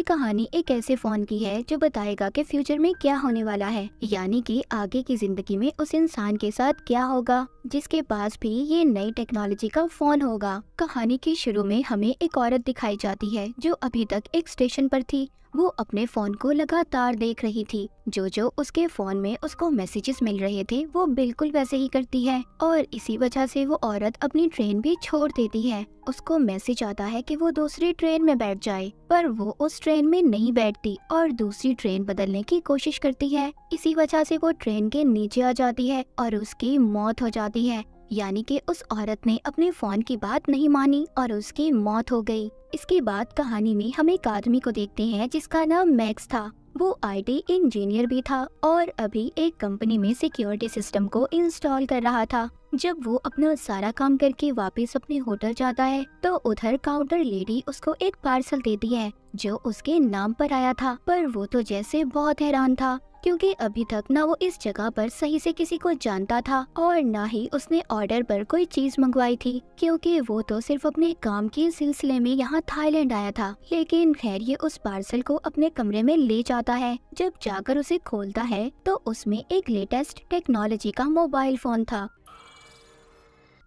कहानी एक ऐसे फोन की है जो बताएगा कि फ्यूचर में क्या होने वाला है, यानी कि आगे की जिंदगी में उस इंसान के साथ क्या होगा जिसके पास भी ये नई टेक्नोलॉजी का फोन होगा। कहानी के शुरू में हमें एक औरत दिखाई जाती है जो अभी तक एक स्टेशन पर थी। वो अपने फोन को लगातार देख रही थी। जो उसके फोन में उसको मैसेजेस मिल रहे थे वो बिल्कुल वैसे ही करती है और इसी वजह से वो औरत अपनी ट्रेन भी छोड़ देती है। उसको मैसेज आता है कि वो दूसरी ट्रेन में बैठ जाए, पर वो उस ट्रेन में नहीं बैठती और दूसरी ट्रेन बदलने की कोशिश करती है। इसी वजह से वो ट्रेन के नीचे आ जाती है और उसकी मौत हो जाती है, यानी कि उस औरत ने अपने फोन की बात नहीं मानी और उसकी मौत हो गई। इसके बाद कहानी में हम एक आदमी को देखते हैं जिसका नाम मैक्स था। वो आईटी इंजीनियर भी था और अभी एक कंपनी में सिक्योरिटी सिस्टम को इंस्टॉल कर रहा था। जब वो अपना सारा काम करके वापस अपने होटल जाता है तो उधर काउंटर लेडी उसको एक पार्सल देती है जो उसके नाम पर आया था। पर वो तो जैसे बहुत हैरान था क्योंकि अभी तक ना वो इस जगह पर सही से किसी को जानता था और ना ही उसने ऑर्डर पर कोई चीज मंगवाई थी, क्योंकि वो तो सिर्फ अपने काम के सिलसिले में यहाँ थाईलैंड आया था। लेकिन खैर ये उस पार्सल को अपने कमरे में ले जाता है। जब जाकर उसे खोलता है तो उसमें एक लेटेस्ट टेक्नोलॉजी का मोबाइल फोन था।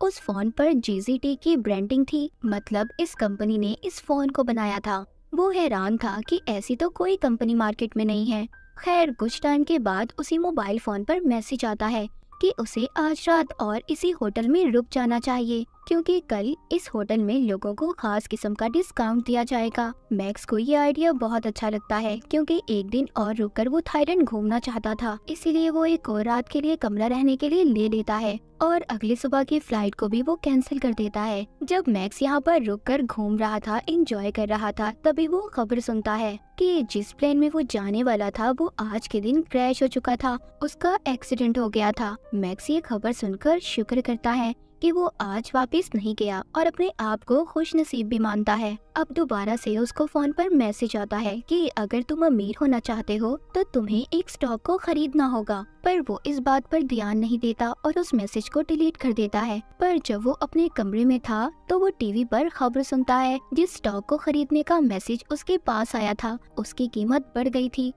उस फोन पर जीजीटी की ब्रांडिंग थी, मतलब इस कंपनी ने इस फोन को बनाया था। वो हैरान था कि ऐसी तो कोई कंपनी मार्केट में नहीं है। खैर कुछ टाइम के बाद उसी मोबाइल फोन पर मैसेज आता है कि उसे आज रात और इसी होटल में रुक जाना चाहिए क्योंकि कल इस होटल में लोगों को खास किस्म का डिस्काउंट दिया जाएगा। मैक्स को ये आइडिया बहुत अच्छा लगता है क्योंकि एक दिन और रुककर वो थाईलैंड घूमना चाहता था, इसीलिए वो एक और रात के लिए कमरा रहने के लिए ले लेता है और अगली सुबह की फ्लाइट को भी वो कैंसिल कर देता है। जब मैक्स यहाँ पर रुककर घूम रहा था, एंजॉय कर रहा था, तभी वो खबर सुनता है कि जिस प्लेन में वो जाने वाला था वो आज के दिन क्रैश हो चुका था, उसका एक्सीडेंट हो गया था। मैक्स ये खबर सुनकर शुक्र करता है कि वो आज वापस नहीं गया और अपने आप को खुश नसीब भी मानता है। अब दोबारा से उसको फोन पर मैसेज आता है कि अगर तुम अमीर होना चाहते हो तो तुम्हें एक स्टॉक को खरीदना होगा, पर वो इस बात पर ध्यान नहीं देता और उस मैसेज को डिलीट कर देता है। पर जब वो अपने कमरे में था तो वो टीवी पर खबर सुनता है जिस स्टॉक को खरीदने का मैसेज उसके पास आया था उसकी कीमत बढ़ गई थी।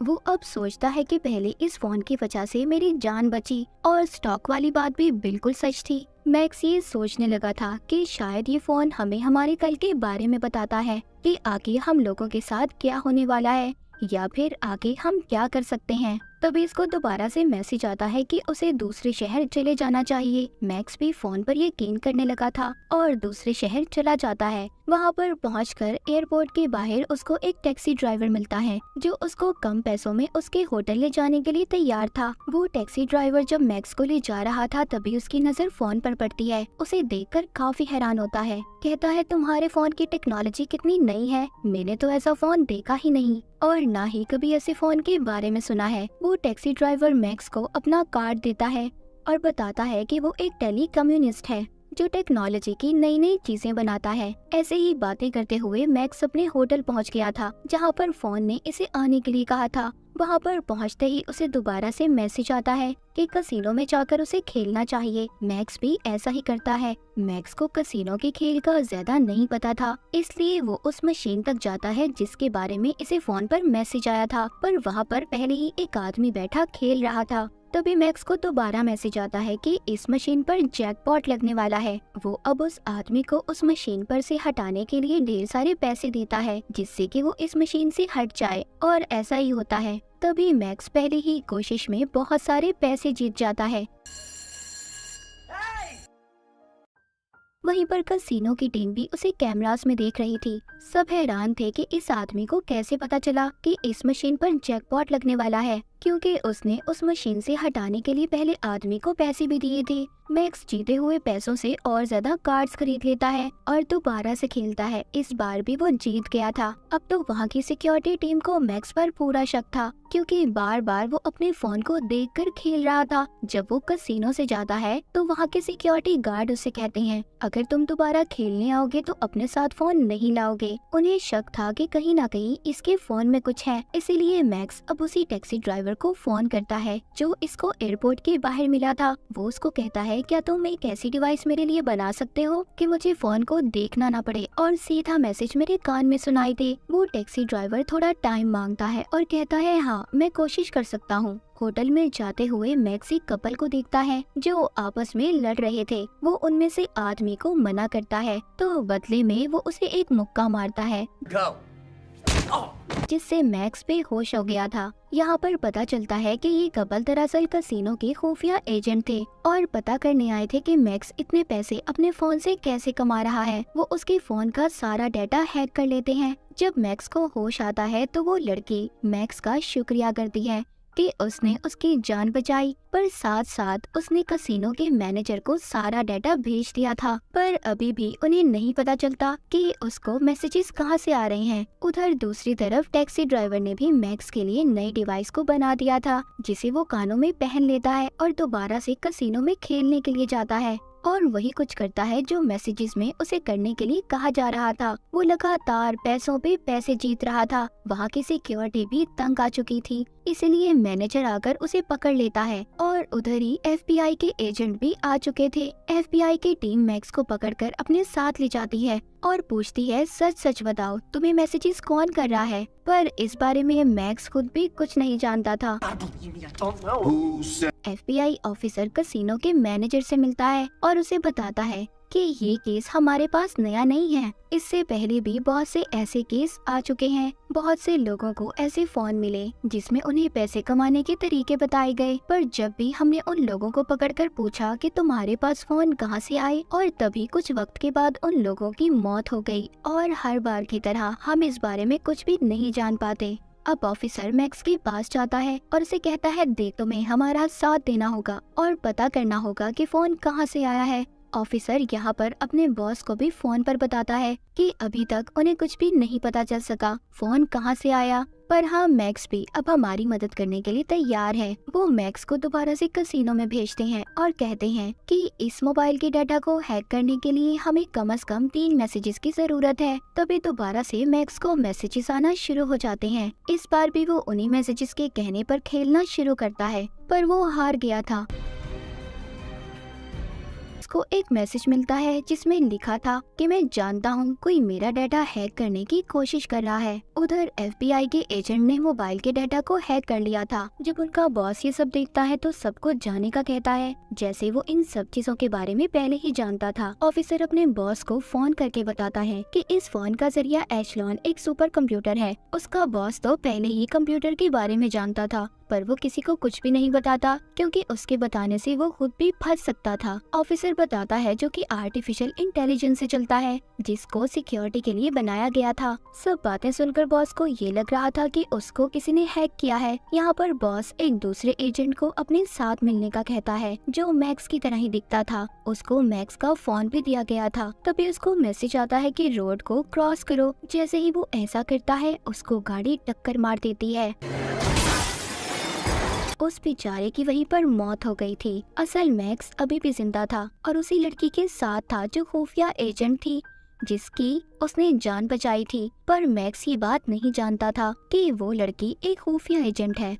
वो अब सोचता है कि पहले इस फोन की वजह से मेरी जान बची और स्टॉक वाली बात भी बिल्कुल सच थी। मैक्स ये सोचने लगा था कि शायद ये फोन हमें हमारे कल के बारे में बताता है कि आगे हम लोगों के साथ क्या होने वाला है या फिर आगे हम क्या कर सकते हैं। तभी इसको दोबारा से मैसेज आता है कि उसे दूसरे शहर चले जाना चाहिए। मैक्स भी फोन पर यकीन करने लगा था और दूसरे शहर चला जाता है। वहाँ पर पहुंचकर एयरपोर्ट के बाहर उसको एक टैक्सी ड्राइवर मिलता है जो उसको कम पैसों में उसके होटल ले जाने के लिए तैयार था। वो टैक्सी ड्राइवर जब मैक्स को ले जा रहा था तभी उसकी नजर फोन पर पड़ती है। उसे देखकर काफी हैरान होता है। कहता है तुम्हारे फोन की टेक्नोलॉजी कितनी नई है, मैंने तो ऐसा फोन देखा ही नहीं और ना ही कभी ऐसे फोन के बारे में सुना है। वो टैक्सी ड्राइवर मैक्स को अपना कार्ड देता है और बताता है कि वो एक टेली कम्युनिस्ट है जो टेक्नोलॉजी की नई नई चीजें बनाता है। ऐसे ही बातें करते हुए मैक्स अपने होटल पहुंच गया था जहां पर फोन ने इसे आने के लिए कहा था। वहां पर पहुंचते ही उसे दोबारा से मैसेज आता है कि कसिनो में जाकर उसे खेलना चाहिए। मैक्स भी ऐसा ही करता है। मैक्स को कसिनो के खेल का ज्यादा नहीं पता था, इसलिए वो उस मशीन तक जाता है जिसके बारे में इसे फोन पर मैसेज आया था, पर वहाँ पर पहले ही एक आदमी बैठा खेल रहा था। तभी मैक्स को दोबारा मैसेज आता है कि इस मशीन पर जैकपॉट लगने वाला है। वो अब उस आदमी को उस मशीन पर से हटाने के लिए ढेर सारे पैसे देता है जिससे कि वो इस मशीन से हट जाए और ऐसा ही होता है। तभी मैक्स पहले ही कोशिश में बहुत सारे पैसे जीत जाता है। वहीं पर कसिनो की टीम भी उसे कैमरास में देख रही थी। सब हैरान थे कि इस आदमी को कैसे पता चला कि इस मशीन पर जैकपॉट लगने वाला है, क्योंकि उसने उस मशीन से हटाने के लिए पहले आदमी को पैसे भी दिए थे। मैक्स जीते हुए पैसों से और ज्यादा कार्ड्स खरीद लेता है और दोबारा से खेलता है। इस बार भी वो जीत गया था। अब तो वहाँ की सिक्योरिटी टीम को मैक्स पर पूरा शक था क्योंकि बार बार वो अपने फोन को देखकर खेल रहा था। जब वो कसिनो से जाता है तो वहाँ के सिक्योरिटी गार्ड उसे कहते हैं अगर तुम दोबारा खेलने आओगे तो अपने साथ फोन नहीं लाओगे। उन्हें शक था कि कहीं ना कहीं इसके फोन में कुछ है, इसीलिए मैक्स अब उसी टैक्सी ड्राइवर ड्राइवर को फोन करता है जो इसको एयरपोर्ट के बाहर मिला था। वो उसको कहता है, क्या तुम एक ऐसी डिवाइस मेरे लिए बना सकते हो कि मुझे फोन को देखना ना पड़े और सीधा मैसेज मेरे कान में सुनाई दे। वो टैक्सी ड्राइवर थोड़ा टाइम मांगता है और कहता है, हाँ मैं कोशिश कर सकता हूँ। होटल में जाते हुए मैक्स एक कपल को देखता है जो आपस में लड़ रहे थे। वो उनमें से आदमी को मना करता है तो बदले में वो उसे एक मुक्का मारता है जिससे मैक्स बेहोश हो गया था। यहाँ पर पता चलता है कि ये कपल दरअसल कसिनो के खुफिया एजेंट थे और पता करने आए थे कि मैक्स इतने पैसे अपने फोन से कैसे कमा रहा है। वो उसके फोन का सारा डाटा हैक कर लेते हैं। जब मैक्स को होश आता है तो वो लड़की मैक्स का शुक्रिया करती है कि उसने उसकी जान बचाई, पर साथ साथ उसने कसिनो के मैनेजर को सारा डाटा भेज दिया था। पर अभी भी उन्हें नहीं पता चलता कि उसको मैसेजेस कहां से आ रहे हैं। उधर दूसरी तरफ टैक्सी ड्राइवर ने भी मैक्स के लिए नई डिवाइस को बना दिया था जिसे वो कानों में पहन लेता है और दोबारा से कसिनो में खेलने के लिए जाता है और वही कुछ करता है जो मैसेजेस में उसे करने के लिए कहा जा रहा था। वो लगातार पैसों पे पैसे जीत रहा था। वहाँ की सिक्योरिटी भी तंग आ चुकी थी, इसलिए मैनेजर आकर उसे पकड़ लेता है और उधर ही FBI के एजेंट भी आ चुके थे। FBI की टीम मैक्स को पकड़कर अपने साथ ले जाती है और पूछती है, सच सच बताओ तुम्हें मैसेजेस कौन कर रहा है। पर इस बारे में मैक्स खुद भी कुछ नहीं जानता था। FBI ऑफिसर कसिनो के मैनेजर से मिलता है और उसे बताता है कि ये केस हमारे पास नया नहीं है। इससे पहले भी बहुत से ऐसे केस आ चुके हैं। बहुत से लोगों को ऐसे फोन मिले जिसमें उन्हें पैसे कमाने के तरीके बताए गए, पर जब भी हमने उन लोगों को पकड़कर पूछा कि तुम्हारे पास फोन कहां से आए, और तभी कुछ वक्त के बाद उन लोगों की मौत हो गई। और हर बार की तरह हम इस बारे में कुछ भी नहीं जान पाते। अब ऑफिसर मैक्स के पास जाता है और उसे कहता है, देख तुम्हें हमारा साथ देना होगा और पता करना होगा कि फोन कहां से आया है। ऑफिसर यहाँ पर अपने बॉस को भी फोन पर बताता है कि अभी तक उन्हें कुछ भी नहीं पता चल सका फोन कहाँ से आया, पर हाँ मैक्स भी अब हमारी मदद करने के लिए तैयार है। वो मैक्स को दोबारा से कसिनो में भेजते हैं और कहते हैं कि इस मोबाइल के डाटा को हैक करने के लिए हमें कम से कम 3 मैसेजेस की जरूरत है। तभी दोबारा से मैक्स को मैसेजेस आना शुरू हो जाते हैं। इस बार भी वो उन्हीं मैसेजेस के कहने पर खेलना शुरू करता है, पर वो हार गया था। को एक मैसेज मिलता है जिसमें लिखा था कि मैं जानता हूँ कोई मेरा डाटा हैक करने की कोशिश कर रहा है। उधर FBI के एजेंट ने मोबाइल के डाटा को हैक कर लिया था। जब उनका बॉस ये सब देखता है तो सब कुछ जाने का कहता है, जैसे वो इन सब चीजों के बारे में पहले ही जानता था। ऑफिसर अपने बॉस को फोन करके बताता है कि इस फोन का जरिया एशलॉन एक सुपर कंप्यूटर है। उसका बॉस तो पहले ही कंप्यूटर के बारे में जानता था, पर वो किसी को कुछ भी नहीं बताता क्योंकि उसके बताने से वो खुद भी फंस सकता था। ऑफिसर बताता है जो कि आर्टिफिशियल इंटेलिजेंस से चलता है, जिसको सिक्योरिटी के लिए बनाया गया था। सब बातें सुनकर बॉस को ये लग रहा था कि उसको किसी ने हैक किया है। यहाँ पर बॉस एक दूसरे एजेंट को अपने साथ मिलने का कहता है जो मैक्स की तरह ही दिखता था। उसको मैक्स का फोन भी दिया गया था। तभी उसको मैसेज आता है कि रोड को क्रॉस करो। जैसे ही वो ऐसा करता है उसको गाड़ी टक्कर मार देती है। उस बेचारे की वहीं पर मौत हो गई थी। असल मैक्स अभी भी जिंदा था और उसी लड़की के साथ था जो खुफिया एजेंट थी जिसकी उसने जान बचाई थी। पर मैक्स ये बात नहीं जानता था कि वो लड़की एक खुफिया एजेंट है।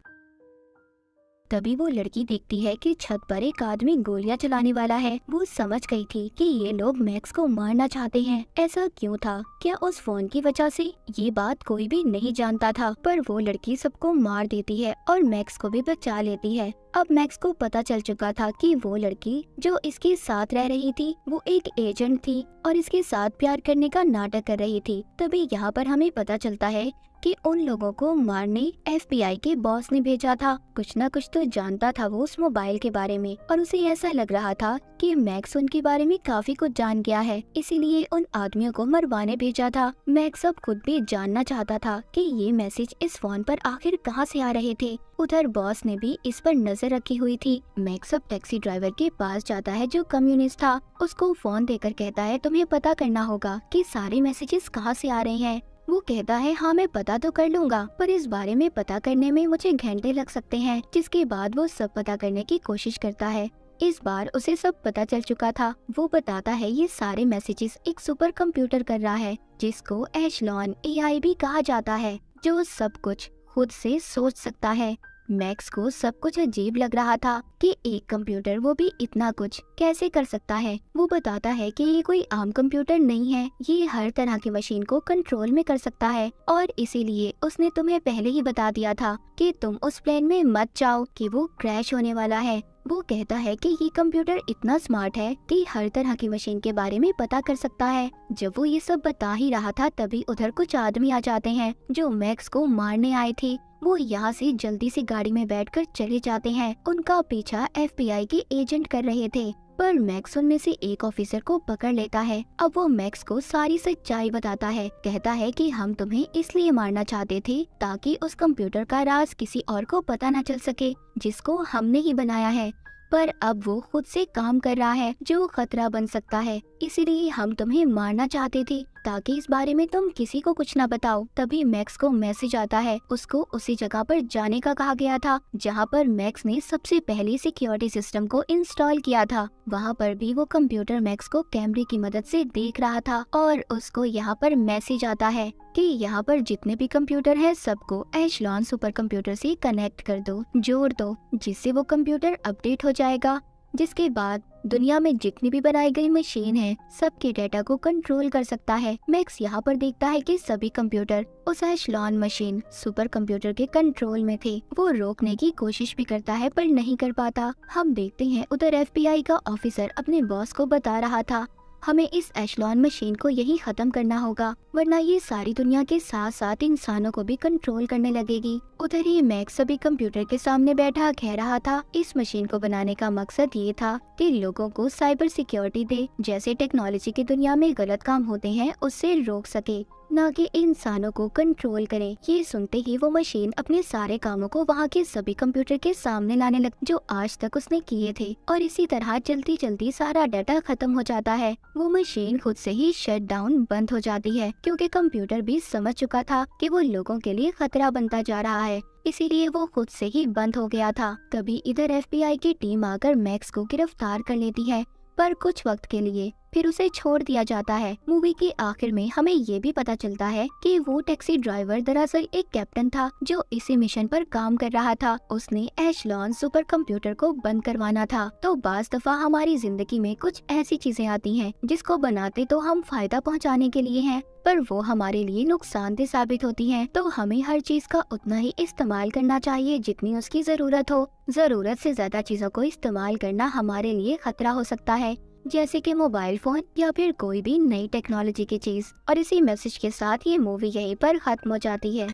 तभी वो लड़की देखती है कि छत पर एक आदमी गोलियां चलाने वाला है। वो समझ गई थी कि ये लोग मैक्स को मारना चाहते हैं। ऐसा क्यों था? क्या उस फोन की वजह से? ये बात कोई भी नहीं जानता था, पर वो लड़की सबको मार देती है और मैक्स को भी बचा लेती है। अब मैक्स को पता चल चुका था कि वो लड़की जो इसके साथ रह रही थी वो एक एजेंट थी और इसके साथ प्यार करने का नाटक कर रही थी। तभी यहाँ पर हमें पता चलता है कि उन लोगों को मारने FBI के बॉस ने भेजा था। कुछ न कुछ तो जानता था वो उस मोबाइल के बारे में और उसे ऐसा लग रहा था कि मैक्स उनके बारे में काफी कुछ जान गया है, इसीलिए उन आदमियों को मरवाने भेजा था। मैक्स अब खुद भी जानना चाहता था कि ये मैसेज इस फोन पर आखिर कहां से आ रहे थे। उधर बॉस ने भी इस पर नजर रखी हुई थी। मैक्स अब टैक्सी ड्राइवर के पास जाता है जो कम्युनिस्ट था। उसको फोन देकर कहता है तुम्हें पता करना होगा कि सारे मैसेजेस कहां से आ रहे हैं। वो कहता है हाँ मैं पता तो कर लूंगा, पर इस बारे में पता करने में मुझे घंटे लग सकते हैं। जिसके बाद वो सब पता करने की कोशिश करता है। इस बार उसे सब पता चल चुका था। वो बताता है ये सारे मैसेजेस एक सुपर कंप्यूटर कर रहा है जिसको एशलॉन AI भी कहा जाता है, जो सब कुछ खुद से सोच सकता है। मैक्स को सब कुछ अजीब लग रहा था कि एक कंप्यूटर, वो भी इतना कुछ, कैसे कर सकता है। वो बताता है कि ये कोई आम कंप्यूटर नहीं है, ये हर तरह की मशीन को कंट्रोल में कर सकता है और इसीलिए उसने तुम्हें पहले ही बता दिया था कि तुम उस प्लेन में मत जाओ कि वो क्रैश होने वाला है। वो कहता है कि ये कंप्यूटर इतना स्मार्ट है कि हर तरह की मशीन के बारे में पता कर सकता है। जब वो ये सब बता ही रहा था तभी उधर कुछ आदमी आ जाते हैं जो मैक्स को मारने आए थे। वो यहाँ से जल्दी से गाड़ी में बैठकर चले जाते हैं। उनका पीछा FBI के एजेंट कर रहे थे, पर मैक्स उनमें से एक ऑफिसर को पकड़ लेता है। अब वो मैक्स को सारी सच्चाई बताता है। कहता है कि हम तुम्हें इसलिए मारना चाहते थे ताकि उस कंप्यूटर का राज किसी और को पता न चल सके जिसको हमने ही बनाया है, पर अब वो खुद से काम कर रहा है जो खतरा बन सकता है। इसीलिए हम तुम्हें मारना चाहते थे ताकि इस बारे में तुम किसी को कुछ न बताओ। तभी मैक्स को मैसेज आता है। उसको उसी जगह पर जाने का कहा गया था जहाँ पर मैक्स ने सबसे पहले सिक्योरिटी सिस्टम को इंस्टॉल किया था। वहाँ पर भी वो कंप्यूटर मैक्स को कैमरे की मदद से देख रहा था और उसको यहाँ पर मैसेज आता है कि यहाँ पर जितने भी कंप्यूटर हैं सबको एशलॉन सुपर कंप्यूटर से कनेक्ट कर दो, जोड़ दो, जिससे वो कंप्यूटर अपडेट हो जाएगा। जिसके बाद दुनिया में जितनी भी बनाई गई मशीन है सबके डेटा को कंट्रोल कर सकता है। मैक्स यहाँ पर देखता है कि सभी कंप्यूटर उस एशलॉन मशीन सुपर कंप्यूटर के कंट्रोल में थे। वो रोकने की कोशिश भी करता है पर नहीं कर पाता। हम देखते हैं उधर FBI का ऑफिसर अपने बॉस को बता रहा था हमें इस एशलॉन मशीन को यही खत्म करना होगा, वरना ये सारी दुनिया के साथ साथ इंसानों को भी कंट्रोल करने लगेगी। उधर ही मैक्स सभी कंप्यूटर के सामने बैठा कह रहा था इस मशीन को बनाने का मकसद ये था कि लोगों को साइबर सिक्योरिटी दे, जैसे टेक्नोलॉजी की दुनिया में गलत काम होते हैं उससे रोक सके, न कि इंसानों को कंट्रोल करे। ये सुनते ही वो मशीन अपने सारे कामों को वहाँ के सभी कंप्यूटर के सामने लाने लग जो आज तक उसने किए थे और इसी तरह जल्दी जल्दी सारा डाटा खत्म हो जाता है। वो मशीन खुद से ही शट डाउन बंद हो जाती है क्योंकि कंप्यूटर भी समझ चुका था कि वो लोगों के लिए खतरा बनता जा रहा है, इसीलिए वो खुद से ही बंद हो गया था। तभी इधर FBI की टीम आकर मैक्स को गिरफ्तार कर लेती है, पर कुछ वक्त के लिए फिर उसे छोड़ दिया जाता है। मूवी के आखिर में हमें ये भी पता चलता है कि वो टैक्सी ड्राइवर दरअसल एक कैप्टन था जो इसी मिशन पर काम कर रहा था। उसने एशलॉन सुपर कंप्यूटर को बंद करवाना था। तो बाज दफा हमारी जिंदगी में कुछ ऐसी चीजें आती हैं जिसको बनाते तो हम फायदा पहुंचाने के लिए हैं, पर वो हमारे लिए नुकसानदेह साबित होती हैं। तो हमें हर चीज का उतना ही इस्तेमाल करना चाहिए जितनी उसकी जरूरत हो। जरूरत से ज्यादा चीजों को इस्तेमाल करना हमारे लिए खतरा हो सकता है, जैसे कि मोबाइल फोन या फिर कोई भी नई टेक्नोलॉजी की चीज। और इसी मैसेज के साथ ये मूवी यहीं पर खत्म हो जाती है।